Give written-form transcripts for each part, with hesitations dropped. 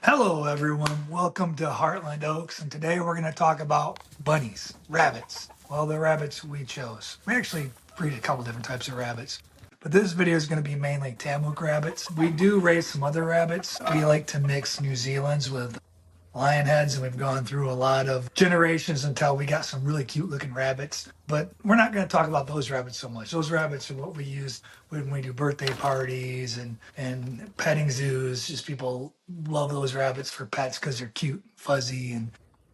Hello, everyone. Welcome to Hartland Oaks, and today we're going to talk about bunnies, rabbits. Well, the rabbits we chose. We actually breed a couple different types of rabbits, but this video is going to be mainly TAMUK rabbits. We do raise some other rabbits. We like to mix New Zealand's with lion heads, and we've gone through a lot of generations until we got some really cute looking rabbits. But we're not going to talk about those rabbits so much. Those rabbits are what we use when we do birthday parties and petting zoos. Just people love those rabbits for pets because they're cute, fuzzy, and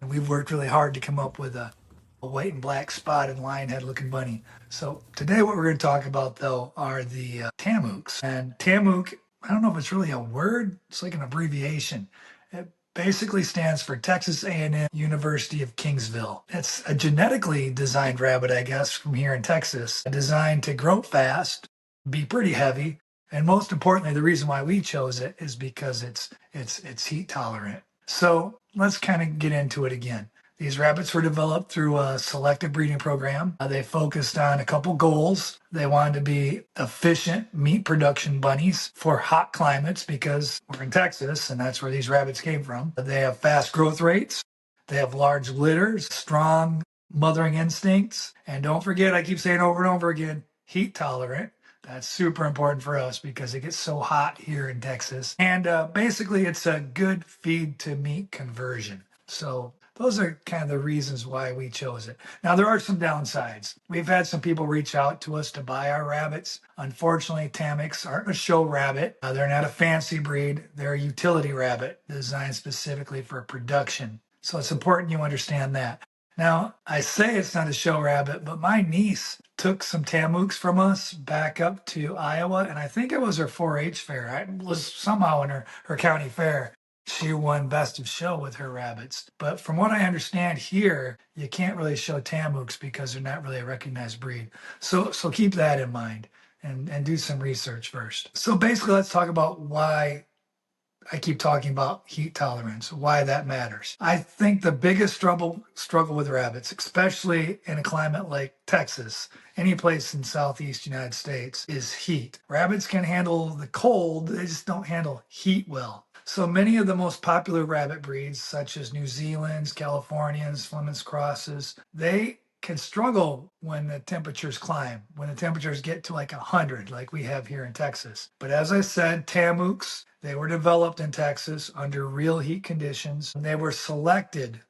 we've worked really hard to come up with a white and black spotted lion head looking bunny. So today what we're going to talk about though are the TAMUKs. And TAMUK, I don't know if it's really a word, it's like an abbreviation. It basically stands for Texas A&M University of Kingsville. It's a genetically designed rabbit, I guess, from here in Texas, designed to grow fast, be pretty heavy, and most importantly, the reason why we chose it is because it's heat tolerant. So let's kind of get into it again. These rabbits were developed through a selective breeding program. They focused on a couple goals. They wanted to be efficient meat production bunnies for hot climates because we're in Texas and that's where these rabbits came from. They have fast growth rates. They have large litters, strong mothering instincts. And don't forget, I keep saying over and over again, heat tolerant. That's super important for us because it gets so hot here in Texas. And basically, it's a good feed to meat conversion. So those are kind of the reasons why we chose it. Now, there are some downsides. We've had some people reach out to us to buy our rabbits. Unfortunately, TAMUKs aren't a show rabbit. They're not a fancy breed. They're a utility rabbit designed specifically for production. So it's important you understand that. Now, I say it's not a show rabbit, but my niece took some TAMUKs from us back up to Iowa, and I think it was her 4-H fair. I was somehow in her county fair. She won best of show with her rabbits. But from what I understand here, you can't really show TAMUKs because they're not really a recognized breed. So keep that in mind and do some research first. So basically, let's talk about why I keep talking about heat tolerance, why that matters. I think the biggest struggle with rabbits, especially in a climate like Texas, any place in Southeast United States, is heat. Rabbits can handle the cold, they just don't handle heat well. So many of the most popular rabbit breeds, such as New Zealand's, Californians, Fleming's Crosses, they can struggle when the temperatures climb, when the temperatures get to like 100, like we have here in Texas. But as I said, TAMUKs, they were developed in Texas under real heat conditions. They were selected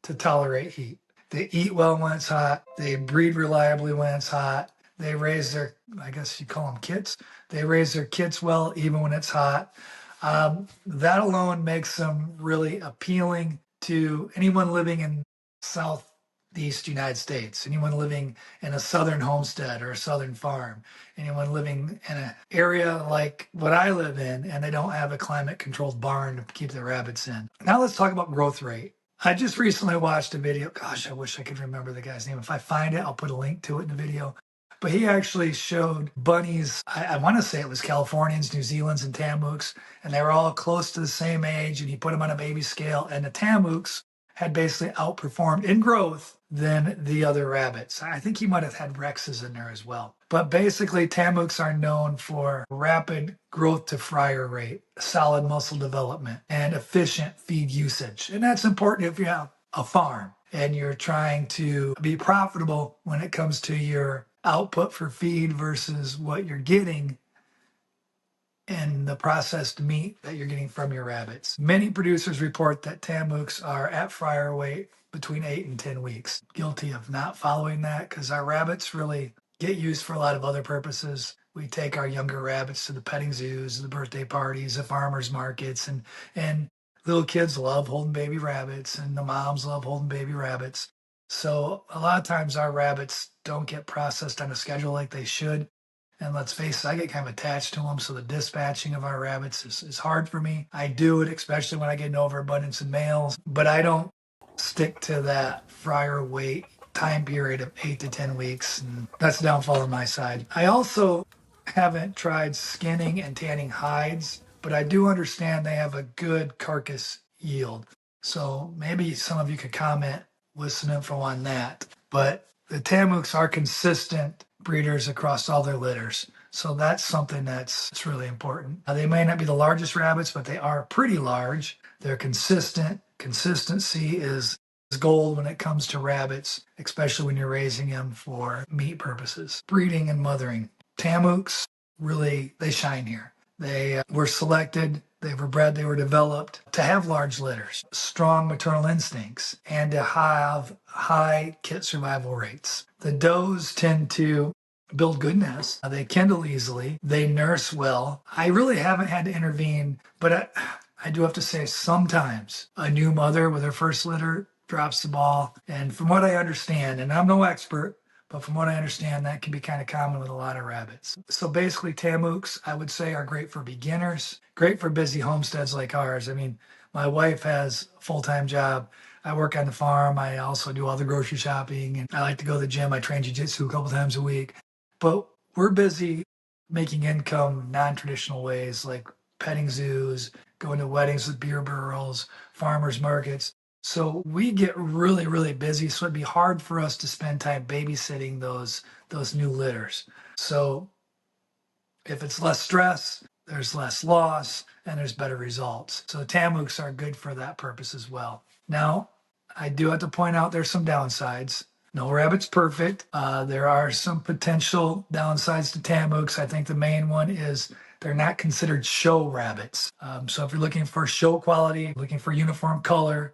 to tolerate heat. They eat well when it's hot. They breed reliably when it's hot. They raise their, I guess you call them kits. They raise their kits well even when it's hot. That alone makes them really appealing to anyone living in Southeast United States, anyone living in a southern homestead or a southern farm, anyone living in an area like what I live in and they don't have a climate controlled barn to keep their rabbits in. Now let's talk about growth rate. I just recently watched a video. Gosh, I wish I could remember the guy's name. If I find it, I'll put a link to it in the video. But he actually showed bunnies, I want to say it was Californians, New Zealand's, and TAMUKs, and they were all close to the same age, and he put them on a baby scale, and the TAMUKs had basically outperformed in growth than the other rabbits. I think he might have had Rexes in there as well. But basically, TAMUKs are known for rapid growth to fryer rate, solid muscle development, and efficient feed usage. And that's important if you have a farm and you're trying to be profitable when it comes to your output for feed versus what you're getting in the processed meat that you're getting from your rabbits. Many producers report that TAMUKs are at fryer weight between 8 and 10 weeks. Guilty of not following that because our rabbits really get used for a lot of other purposes. We take our younger rabbits to the petting zoos, the birthday parties, the farmers markets, and little kids love holding baby rabbits and the moms love holding baby rabbits. So a lot of times our rabbits don't get processed on a schedule like they should. And let's face it, I get kind of attached to them. So the dispatching of our rabbits is hard for me. I do it, especially when I get an overabundance in males, but I don't stick to that fryer weight time period of 8 to 10 weeks. And that's the downfall on my side. I also haven't tried skinning and tanning hides, but I do understand they have a good carcass yield. So maybe some of you could comment with some info on that. But the TAMUKs are consistent breeders across all their litters. So that's something that's really important. They may not be the largest rabbits, but they are pretty large. They're consistent. Consistency is gold when it comes to rabbits, especially when you're raising them for meat purposes. Breeding and mothering. TAMUKs, really, they shine here. They were selected, they were bred, they were developed to have large litters, strong maternal instincts, and to have high kit survival rates. The does tend to build good nests. They kindle easily. They nurse well. I really haven't had to intervene, but I do have to say sometimes a new mother with her first litter drops the ball. And from what I understand, and I'm no expert, but from what I understand, that can be kind of common with a lot of rabbits. So basically, TAMUKs, I would say, are great for beginners, great for busy homesteads like ours. I mean, my wife has a full-time job. I work on the farm. I also do all the grocery shopping, and I like to go to the gym. I train jiu-jitsu a couple times a week. But we're busy making income non-traditional ways, like petting zoos, going to weddings with beer barrels, farmers markets. So we get really, really busy. So it'd be hard for us to spend time babysitting those new litters. So if it's less stress, there's less loss, and there's better results. So TAMUKs are good for that purpose as well. Now, I do have to point out there's some downsides. No rabbit's perfect. There are some potential downsides to TAMUKs. I think the main one is they're not considered show rabbits. So if you're looking for show quality, looking for uniform color,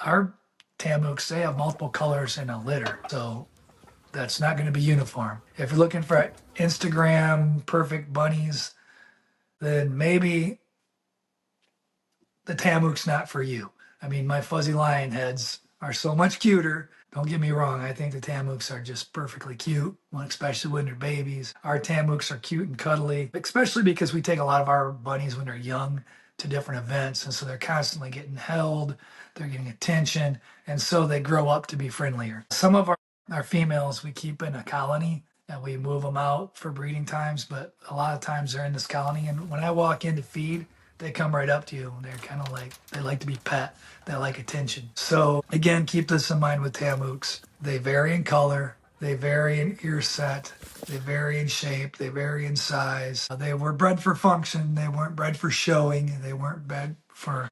our TAMUKs, they have multiple colors in a litter. So that's not going to be uniform. If you're looking for Instagram perfect bunnies, then maybe the TAMUK's not for you. I mean, my fuzzy lion heads are so much cuter. Don't get me wrong. I think the TAMUKs are just perfectly cute, especially when they're babies. Our TAMUKs are cute and cuddly, especially because we take a lot of our bunnies when they're young to different events. And so they're constantly getting held, they're getting attention, and so they grow up to be friendlier. Some of our females we keep in a colony and we move them out for breeding times, but a lot of times they're in this colony. And when I walk in to feed, they come right up to you. They're kind of like, they like to be pet. They like attention. So again, keep this in mind with TAMUKs. They vary in color. They vary in ear set. They vary in shape. They vary in size. They were bred for function. They weren't bred for showing. They weren't bred for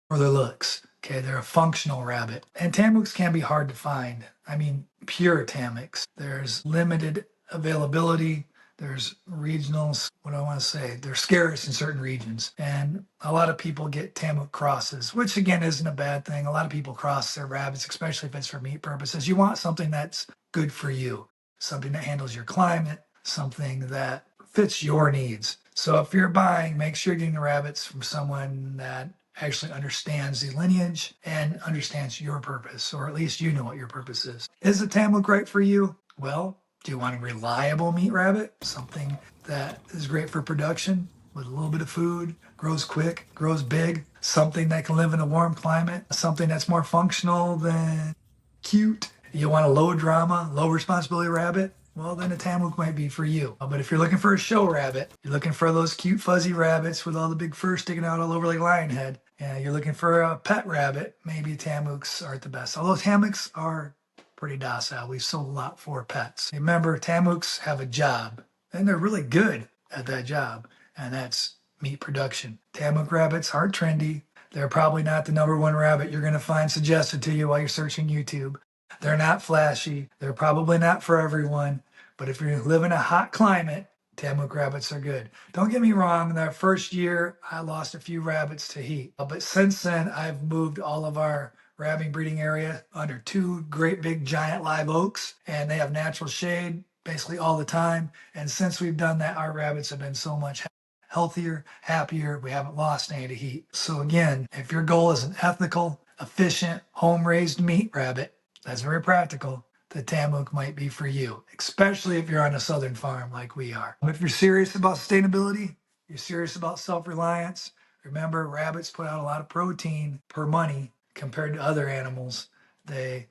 their looks. Okay, they're a functional rabbit. And TAMUKs can be hard to find. I mean, pure TAMUKs. There's limited availability. There's regionals, what do I want to say? They're scarce in certain regions. And a lot of people get TAMUK crosses, which again isn't a bad thing. A lot of people cross their rabbits, especially if it's for meat purposes. You want something that's good for you, something that handles your climate, something that fits your needs. So if you're buying, make sure you're getting the rabbits from someone that actually understands the lineage and understands your purpose, or at least you know what your purpose is. Is a TAMUK right for you? Well, do you want a reliable meat rabbit? Something that is great for production with a little bit of food, grows quick, grows big, something that can live in a warm climate, something that's more functional than cute. You want a low drama, low responsibility rabbit? Well, then a TAMUK might be for you. But if you're looking for a show rabbit, you're looking for those cute fuzzy rabbits with all the big fur sticking out all over like lion head, and you're looking for a pet rabbit, maybe TAMUKs aren't the best. Although TAMUKs are pretty docile. We've sold a lot for pets. Remember, TAMUKs have a job, and they're really good at that job, and that's meat production. TAMUK rabbits aren't trendy. They're probably not the number one rabbit you're going to find suggested to you while you're searching YouTube. They're not flashy. They're probably not for everyone. But if you live in a hot climate, TAMUK rabbits are good. Don't get me wrong, in that first year, I lost a few rabbits to heat. But since then, I've moved all of our rabbit breeding area under two great big giant live oaks, and they have natural shade basically all the time. And since we've done that, our rabbits have been so much healthier, happier. We haven't lost any to heat. So again, if your goal is an ethical, efficient, home-raised meat rabbit, that's very practical, the TAMUK might be for you, especially if you're on a southern farm like we are. If you're serious about sustainability, you're serious about self-reliance, remember rabbits put out a lot of protein per money compared to other animals. They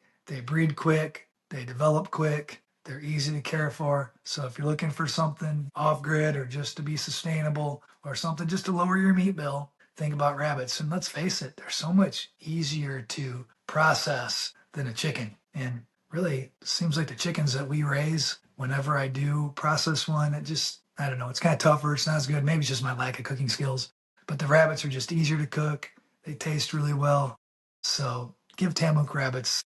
breed quick, they develop quick, they're easy to care for. So if you're looking for something off-grid or just to be sustainable or something just to lower your meat bill, think about rabbits. And let's face it, they're so much easier to process than a chicken. And really, it seems like the chickens that we raise, whenever I do process one, it just I don't know, it's kind of tougher. It's not as good. Maybe it's just my lack of cooking skills. But the rabbits are just easier to cook. They taste really well. So give TAMUK rabbits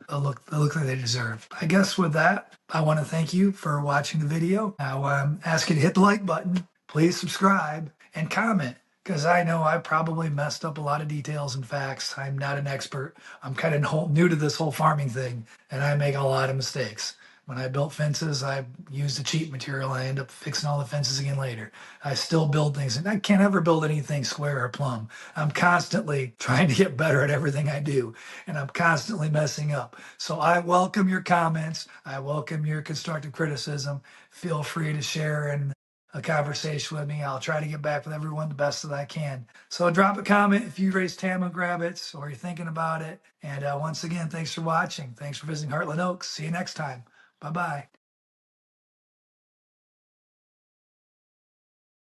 a look that they deserve. I guess with that, I want to thank you for watching the video. Now ask you to hit the like button. Please subscribe and comment because I know I probably messed up a lot of details and facts. I'm not an expert. I'm kind of new to this whole farming thing, and I make a lot of mistakes. When I built fences, I used a cheap material. I end up fixing all the fences again later. I still build things, and I can't ever build anything square or plumb. I'm constantly trying to get better at everything I do, and I'm constantly messing up. So I welcome your comments. I welcome your constructive criticism. Feel free to share in a conversation with me. I'll try to get back with everyone the best that I can. So drop a comment if you raise TAMUK rabbits or you're thinking about it. And once again, thanks for watching. Thanks for visiting Hartland Oaks. See you next time. Bye-bye.